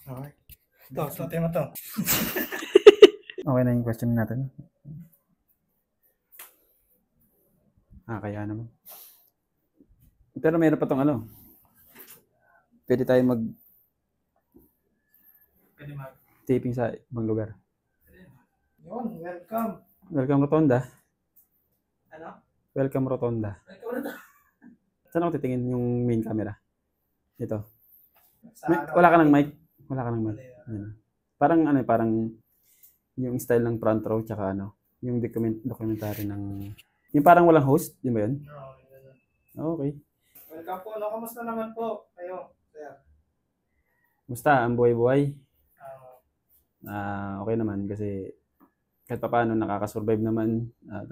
Okay. Ito, suotin mo to. Okay na yung question natin. Kaya naman. Pero meron pa tong ano. Pwede tayo taping sa ibang lugar. Yun, welcome. Welcome Rotonda. Ano? Welcome Rotonda. Saan ako titingin yung main camera? Ito. Wala ka ng mic? Wala ka ng mic. Parang ano, parang yung style ng front row tsaka ano, yung documentary ng yung parang walang host, di ba yun? Okay. Welcome po. No, kamusta naman po kayo, sir? Musta ang buhay-buhay? Okay naman kasi kahit pa paano nakakasurvive naman at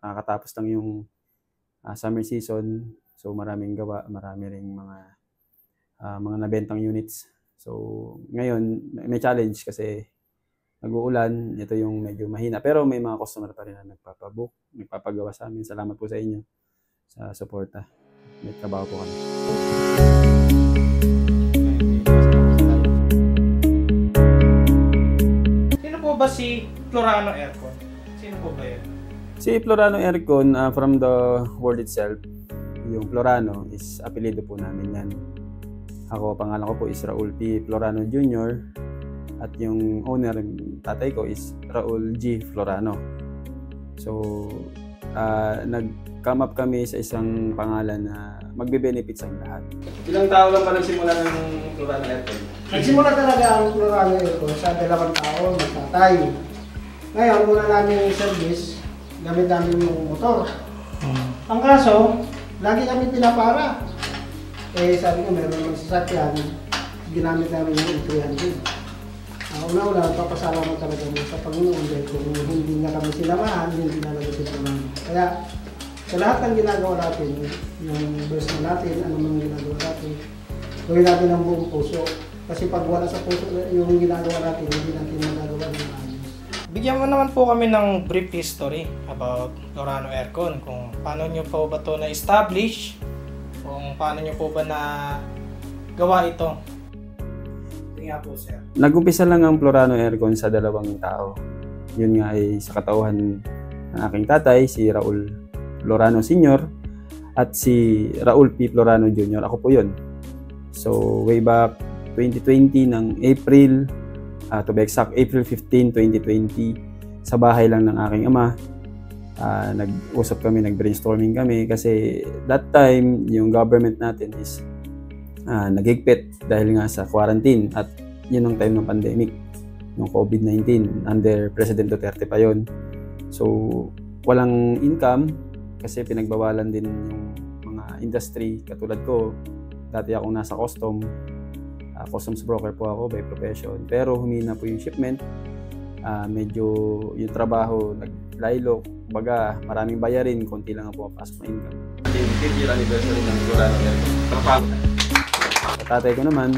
nakakatapos lang yung summer season. So maraming gawa, marami ring mga nabentang units. So ngayon may challenge kasi nag-uulan, ito yung medyo mahina. Pero may mga customer pa rin na nagpapabook, nagpapagawa sa amin. Salamat po sa inyo sa suporta. May trabaho po kami. Sino po ba si Florano Aircon? Sino po ba yun? Si Florano Aircon, from the word itself, yung Florano is apelido po namin yan. Ako, pangalan ko po is Raul P. Florano Jr. At yung owner, tatay ko, is Raul G. Florano. So, nag-come up kami sa isang pangalan na magbe-benefit sa lahat. Ilang tao lang pa nagsimula ng Florano Aircon? Nagsimula talaga ang Florano Aircon sa 2 tao, magtatay. Ngayon, muna namin yung service, gamit namin yung motor. Ang kaso, lagi kami pinapara. Sabi ko, meron naman sasakyan, ginamit namin yung 300. Una-una, papasalamat talaga mo sa Panginoon dahil kung hindi na kami sinamahan, hindi na lang sila naman. Kaya sa lahat ng ginagawa natin, yung verse natin, ano man ginagawa natin, gawin natin ang buong puso. Kasi pag wala sa puso yung ginagawa natin, hindi natin magagawa ng ayos. Bigyan mo naman po kami ng brief history about Florano Aircon. Kung paano nyo po ba ito na-establish, kung paano nyo po ba na gawa ito. Nga po, sir. Nag-umpisa lang ang Florano Aircon sa 2 tao. Yun nga ay sa katauhan ng aking tatay, si Raul Florano Sr. at si Raul P. Florano Jr. Ako po yun. So, way back 2020 ng April, to be exact, April 15, 2020, sa bahay lang ng aking ama. Nag-usap kami, nag-brainstorming kami kasi that time, yung government natin is nag-higpit dahil nga sa quarantine at yun ang time ng pandemic, yung COVID-19, under President Duterte pa yun. So, walang income kasi pinagbawalan din yung mga industry katulad ko. Dati akong nasa customs broker po ako by profession, pero humina po yung shipment. Medyo yung trabaho naglaylo, baga maraming bayarin, konti lang ang pumapasok na income. 5th year anniversary ng Florano Aircon. Tatay ko naman,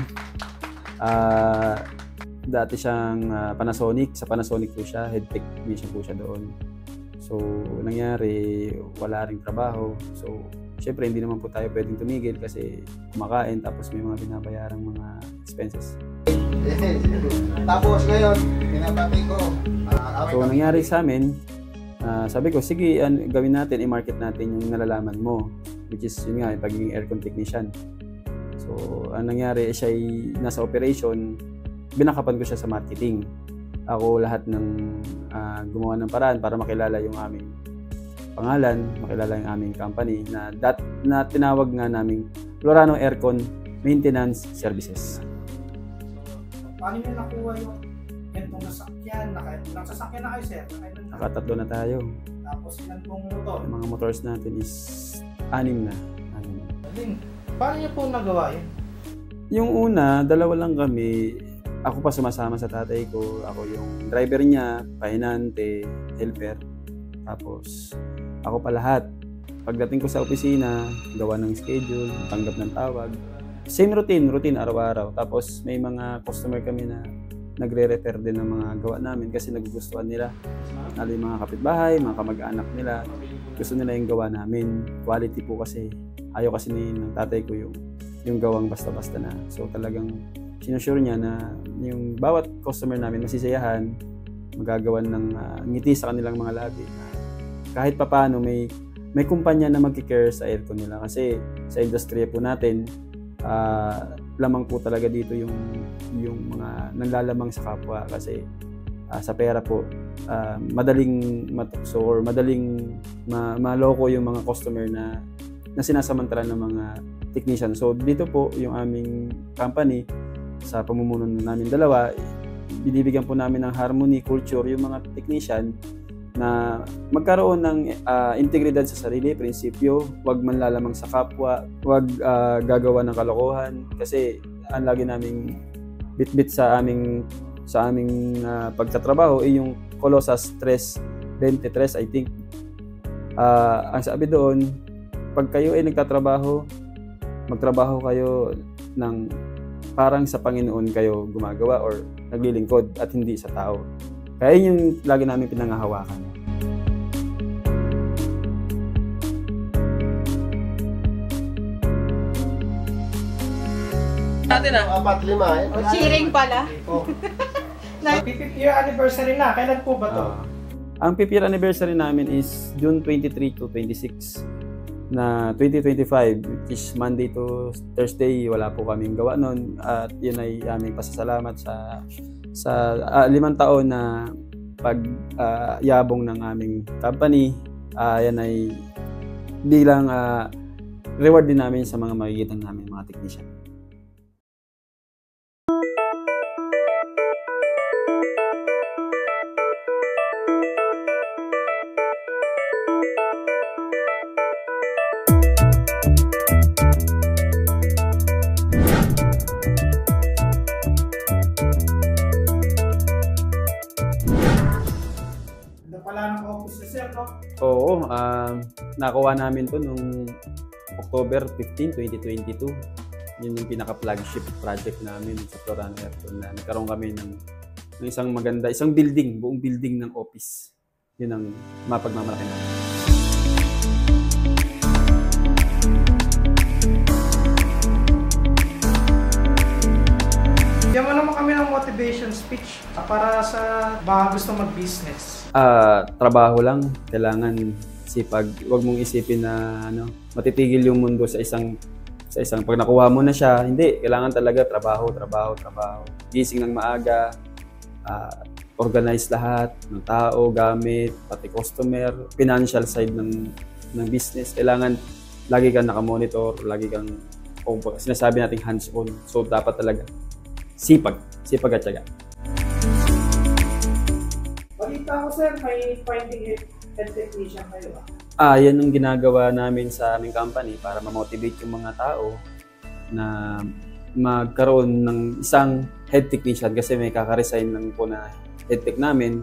dati siyang Panasonic. Sa Panasonic po siya, head technician po siya doon. So, nangyari, wala ring trabaho. So, syempre hindi naman po tayo pwedeng tumigil kasi kumakain tapos may mga binabayarang mga expenses. Tapos ngayon, pinapatay ko. So, nangyari sa amin, sabi ko, sige, gawin natin, i-market natin yung nalalaman mo, which is yun nga, yung pagiging aircon technician. So, ang nangyari, siya ay nasa operation, binakapan ko siya sa marketing. Ako lahat ng gumawa ng paraan para makilala yung aming pangalan, makilala yung aming company na tinawag nga naming Florano Aircon Maintenance Services. So, paano nyo nakuha yung itong sasakyan? Ilang sasakyan na kayo, sir? Nakatatlo na tayo. Tapos ilan pong motor? Yung mga motors natin is 6 na. Paano nyo po nagawa yun? Yung una, 2 lang kami. Ako pa sumasama sa tatay ko. Ako yung driver niya, pahinante, helper. Tapos, ako pa lahat. Pagdating ko sa opisina, gawa ng schedule, tanggap ng tawag. Same routine araw-araw. Tapos, may mga customer kami na nagre-refer din ng mga gawa namin kasi nagugustuhan nila. Lalo yung mga kapitbahay, mga kamag-anak nila. Gusto nila yung gawa namin. Quality po kasi. Ayaw kasi ng tatay ko yung gawang basta-basta na. So talagang sinusure niya na yung bawat customer namin masisiyahan, magagawan ng ngiti sa kanilang mga labi. Kahit papaano may kumpanya na magki-care sa aircon nila kasi sa industriya po natin, lamang po talaga dito yung mga nanlalamang sa kapwa kasi sa pera po, madaling matukso or madaling maloko yung mga customer na sinasamantala ng mga technician. So dito po yung aming company sa pamumuno namin dalawa, binibigyan po namin ng harmony culture yung mga technician na magkaroon ng integridad sa sarili, prinsipyo, huwag manlalamang sa kapwa, huwag gagawa ng kalokohan kasi ang lagi naming bit-bit sa aming pagtatrabaho ay yung Colossus 3:23 I think. Ang sabi doon, pag kayo ay nagtatrabaho, magtrabaho kayo ng parang sa Panginoon kayo gumagawa or naglilingkod at hindi sa tao. Kaya yun yung lagi namin pinangahawakan. Natin 4-5. Cheering pala. Oh. 50th year anniversary na. Kailan po ba to? Ang 5th year anniversary namin is June 23 to 26 na 2025, which is Monday to Thursday. Wala po kaming gawa nun at yun ay aming pasasalamat sa 5 taon na pagyabong ng aming company. Yan ay bilang reward din namin sa mga magigitan namin mga technician. Wala ng office ni sir, no? Oo, nakuha namin to nung October 15, 2022. Yun yung pinaka-flagship project namin sa Florano Aircon na nagkaroon kami ng isang maganda, isang building, buong building ng office. Yun ang mapagmamalaki namin. Bigyan mo naman kami ng motivation speech para sa mga gusto mag-business. Trabaho lang, kailangan sipag. Huwag mong isipin na matitigil yung mundo sa isang pag nakuha mo na siya. Hindi, kailangan talaga trabaho. Gising ng maaga, organize lahat ng tao, gamit, pati customer, financial side ng business. Kailangan lagi kang nakamonitor, lagi kang sinasabi nating hands-on. So dapat talaga sipag at tiyaga. Balita ko sir, may finding head technician kayo Yan yung ginagawa namin sa aming company para ma-motivate yung mga tao na magkaroon ng isang head technician kasi may kaka-resign lang po na head tech namin.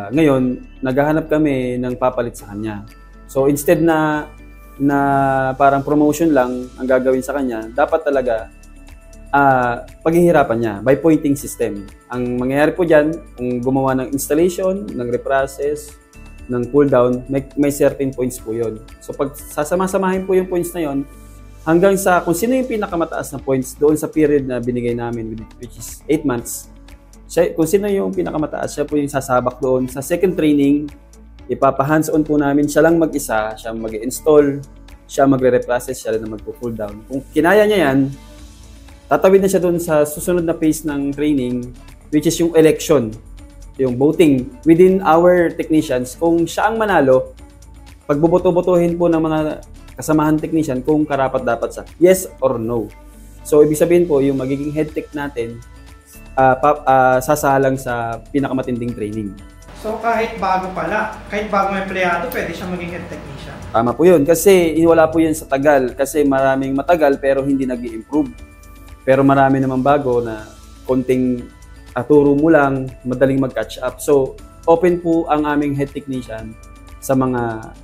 Ngayon, naghahanap kami ng papalit sa kanya. So instead na parang promotion lang ang gagawin sa kanya, dapat talaga paghihirapan niya by pointing system. Ang mangyayari po dyan, kung gumawa ng installation, ng reprocess, ng cool down, may certain points po yun. So pag sasama-samahin po yung points na yun, hanggang sa kung sino yung pinakamataas na points doon sa period na binigay namin, which is 8 months, kung sino yung pinakamataas, siya po yung sasabak doon. Sa second training, ipapa-hands-on po namin, siya lang mag-isa, siya mag-install, siya magre-reprocess, siya lang mag-cool down. Kung kinaya niya yan, tatawid na siya doon sa susunod na phase ng training, which is yung election, yung voting within our technicians. Kung siya ang manalo, pagbuboto-botohin po ng mga kasamahan technician kung karapat-dapat sa yes or no. So, ibig sabihin po, yung magiging head tech natin, sasalang sa pinakamatinding training. So, kahit bagong empleyado, pwede siya maging head technician? Tama po yun. Kasi wala po yun sa tagal. Kasi maraming matagal pero hindi nag-i-improve. Pero marami naman bago na konting turo mo lang, madaling mag-catch up. So, open po ang aming head technician sa mga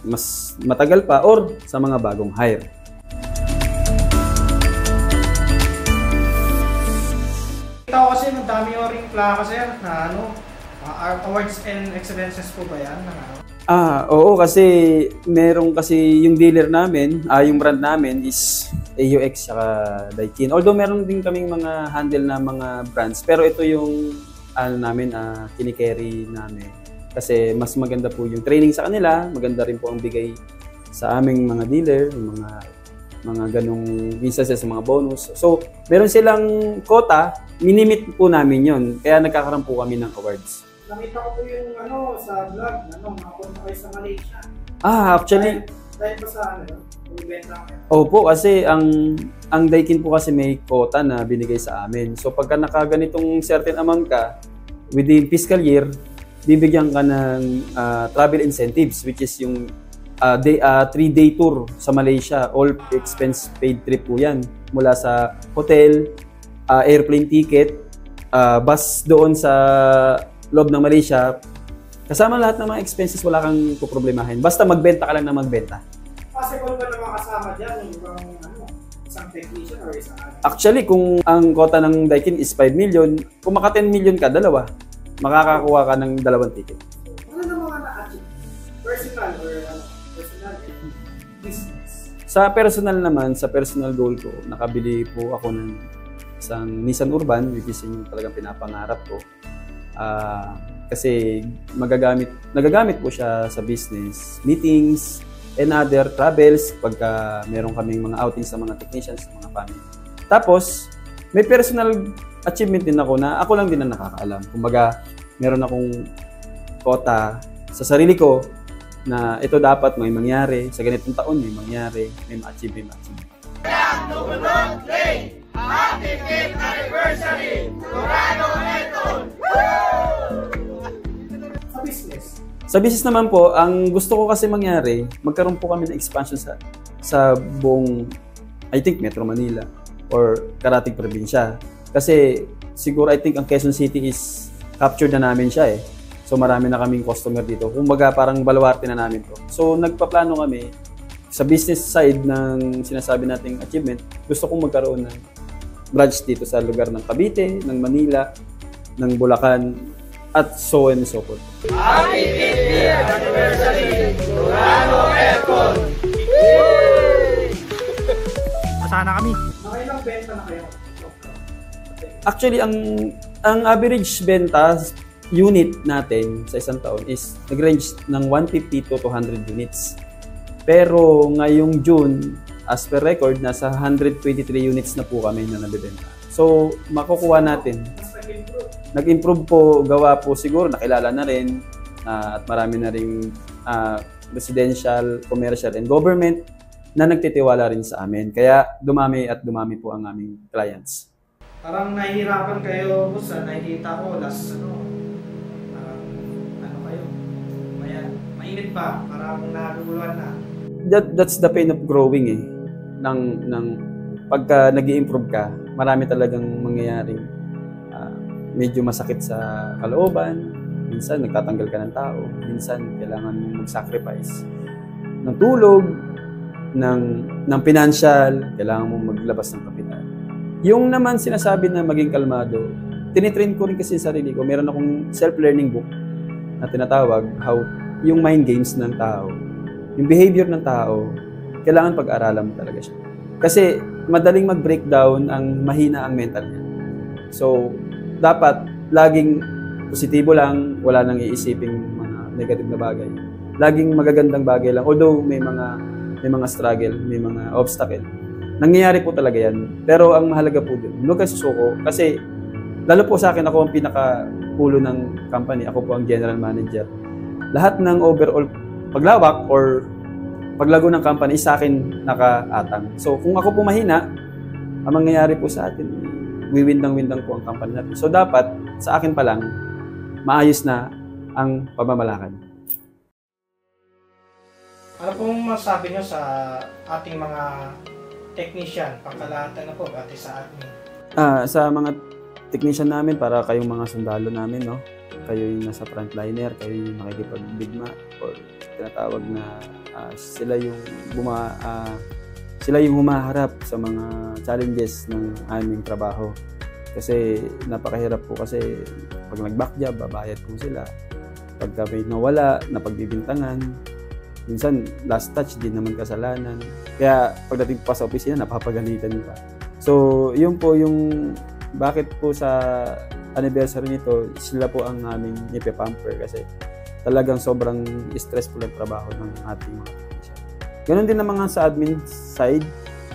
mas matagal pa or sa mga bagong hire. Ito kasi, ang dami yung ring plaka sir na Awards and excellences po ba yan? Oo, kasi meron kasi yung dealer namin, yung brand namin is AUX saka Daikin. Although meron din kaming mga handle na mga brands, pero ito yung namin, kinikerry namin. Kasi mas maganda po yung training sa kanila, maganda rin po ang bigay sa aming mga dealer, yung mga ganong minsan sa mga bonus. So, meron silang quota, minimit po namin yon. Kaya nagkakaroon po kami ng awards. Nakita ko po yung sa vlog, makapunta kayo sa Malaysia. Actually, dahil pa sa benta kayo? Opo, kasi ang Daikin po kasi may quota na binigay sa amin. So pagka nakaganitong certain amount ka, within fiscal year, bibigyan ka ng travel incentives, which is yung 3-day tour sa Malaysia. All expense paid trip po yan. Mula sa hotel, airplane ticket, bus doon sa loob ng Malaysia. Kasama lahat ng mga expenses, wala kang kuproblemahin. Basta magbenta ka lang na magbenta. Possible ba naman kasama dyan yung isang technician or isang Actually, kung ang quota ng Daikin is 5 million, kung maka 10 million ka, dalawa. Makakakuha ka ng 2 ticket. Ano na mga na-achieve? Personal or personal business? Sa personal naman, sa personal goal ko, nakabili po ako ng isang Nissan Urban, which is yung talagang pinapangarap ko. Kasi nagagamit po siya sa business, meetings, and other travels pagka meron kaming mga outings sa mga technicians, sa mga family. Tapos, may personal achievement din ako na ako lang din ang nakakaalam. Kumbaga, meron akong quota sa sarili ko na ito dapat may mangyari, sa ganitong taon may mangyari, may ma-achieve, may ma-achieve. Happy 5th anniversary! Lorano Aircon! Sa business? Sa business naman po, ang gusto ko kasi mangyari, magkaroon po kami ng expansion sa buong, I think, Metro Manila or Karatig Probinsya. Kasi siguro I think ang Quezon City is captured na namin siya eh. So marami na kaming customer dito. Kumbaga parang baluarte na namin to. So nagpaplano kami sa business side ng sinasabi nating achievement. Gusto kong magkaroon ng branch dito sa lugar ng Cavite, ng Manila, ng Bulacan, at so on and so forth. Happy 50th anniversary! Lorano Aircon! Masana kami. Nakailang benta na kayo? Actually, ang average benta unit natin sa isang taon is nag-range ng 150 to 200 units. Pero ngayong June, as per record, nasa 123 units na po kami na nabibenta. So, makukuha natin. Nag-improve po, gawa po siguro, nakilala na rin at marami na rin residential, commercial, and government na nagtitiwala rin sa amin. Kaya dumami at dumami po ang aming clients. Parang nahihirapan kayo, boss, nakikita ko, kayo, mainit pa, parang naguguluhan na. That's the pain of growing eh. Pagka nag-i-improve ka, marami talagang mangyayaring medyo masakit sa kalooban, minsan nagtatanggal ka ng tao, minsan kailangan mong mag-sacrifice ng tulog, ng financial, kailangan mong maglabas ng kapital. Yung naman sinasabi na maging kalmado, tinitrain ko rin kasi sa sarili ko. Meron akong self-learning book na tinatawag how yung mind games ng tao, yung behavior ng tao, kailangan pag-aralan mo talaga siya. Kasi madaling mag-breakdown ang mahina ang mental niya. So, dapat laging positibo lang, wala nang iisiping mga negative na bagay. Laging magagandang bagay lang. Although may mga struggle, may mga obstacle. Nangyayari po talaga yan. Pero ang mahalaga po din, huwag kayo susuko. Kasi lalo po sa akin, ako ang pinaka-pulo ng company. Ako po ang general manager. Lahat ng overall paglawak or paglago ng company sa akin nakaatang. So kung ako po mahina, ang mangyayari po sa atin, wiwindang-windang po ang company natin. So dapat, sa akin pa lang, maayos na ang pamamalakad. Ano pong masasabi nyo sa ating mga technician, pangkalahatan na po, pati sa atin? Sa mga technician namin, para kayong mga sundalo namin, no? Kayo yung nasa frontliner, kayo yung nakikipagbigma, or tinatawag na sila yung humaharap sa mga challenges ng aming trabaho. Kasi napakahirap po kasi pag nag-back job, babayad po sila. Pagka may nawala, napagbibintangan, minsan last touch din naman kasalanan. Kaya pagdating pa sa opisina, napapagalitan pa. So, yun po yung bakit po sa anniversary nito, sila po ang aming ipipamper kasi talagang sobrang stressful ang trabaho ng ating mga technician. Ganon din naman sa admin side.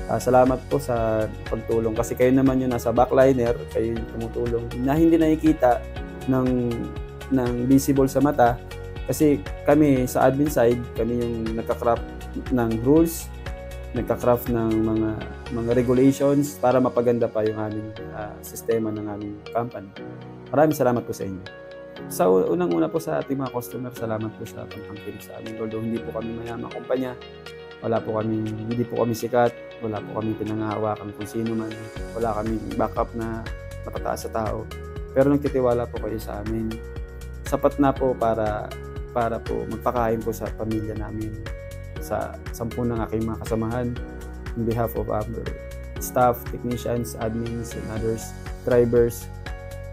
Salamat po sa pagtulong kasi kayo naman yung nasa backliner, kayo yung tumutulong na hindi nakikita ng visible sa mata kasi kami sa admin side, kami yung nagka-craft ng rules, nagka-craft ng mga regulations para mapaganda pa yung aming sistema ng aming company. Maraming salamat po sa inyo. Sa unang-una po sa ating mga customer, salamat po sa pagtangkilik sa amin. Although hindi po kami mayamang kumpanya, hindi po kami sikat, wala po kami pinangahawakan kung sino man, wala kami backup na matataas sa tao. Pero nagtitiwala po kayo sa amin. Sapat na po para po magpakain po sa pamilya namin, sa 10 ng aking mga kasamahan. On behalf of our staff, technicians, admins, and others, drivers,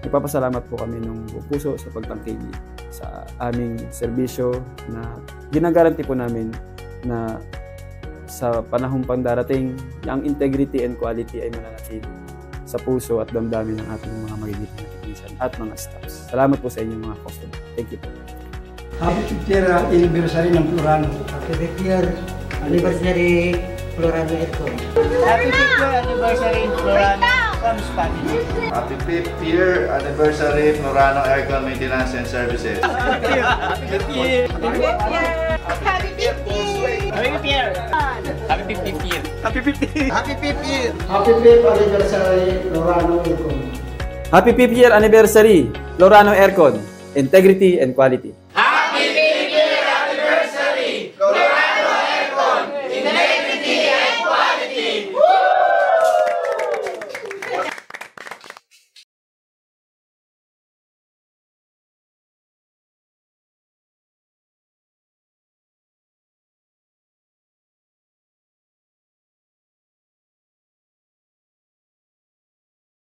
ipapasalamat po kami ng puso sa pagtangkilik sa aming serbisyo na ginagaranti po namin na sa panahong pandarating, ang integrity and quality ay mananatili sa puso at damdamin ng ating mga magiging na technician at mga staffs. Salamat po sa inyong mga customer. Thank you po. Happy 50th anniversary ng Plurano. Happy 50th anniversary Plurano Aircon. Happy 50th anniversary Plurano Coms Family. Happy 5th year anniversary Plurano Aircon Maintenance and Services. Happy 50th year. Happy 50th year. Happy 50th year. Happy 50th year. Happy 50th year. Happy 5th anniversary Plurano Aircon. Happy 5th year anniversary Plurano Aircon. Integrity and quality.